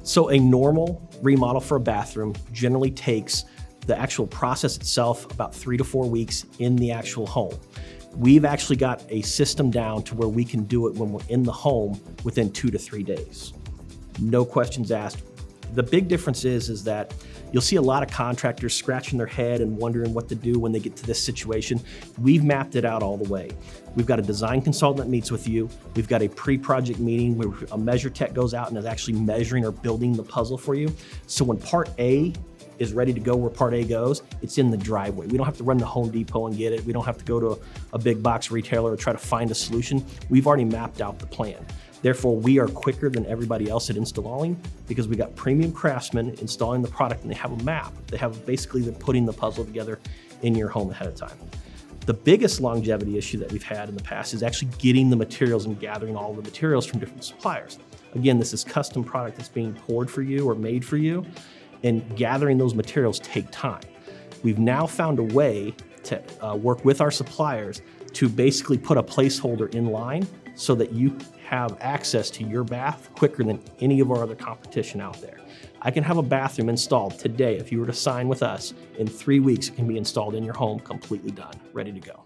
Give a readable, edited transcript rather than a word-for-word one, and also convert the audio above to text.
So a normal remodel for a bathroom generally takes the actual process itself about 3 to 4 weeks in the actual home. We've actually got a system down to where we can do it when we're in the home within 2 to 3 days. No questions asked. The big difference is that you'll see a lot of contractors scratching their head and wondering what to do when they get to this situation. We've mapped it out all the way. We've got a design consultant that meets with you. We've got a pre-project meeting where a measure tech goes out and is actually measuring or building the puzzle for you. So when part A is ready to go where part A goes, it's in the driveway. We don't have to run to Home Depot and get it. We don't have to go to a big box retailer or try to find a solution. We've already mapped out the plan. Therefore, we are quicker than everybody else at installing because we got premium craftsmen installing the product and they have a map. They have basically they're putting the puzzle together in your home ahead of time. The biggest longevity issue that we've had in the past is actually getting the materials and gathering all the materials from different suppliers. Again, this is custom product that's being poured for you or made for you, and gathering those materials take time. We've now found a way to work with our suppliers to basically put a placeholder in line so that you have access to your bath quicker than any of our other competition out there. I can have a bathroom installed today. If you were to sign with us, in 3 weeks, it can be installed in your home, completely done, ready to go.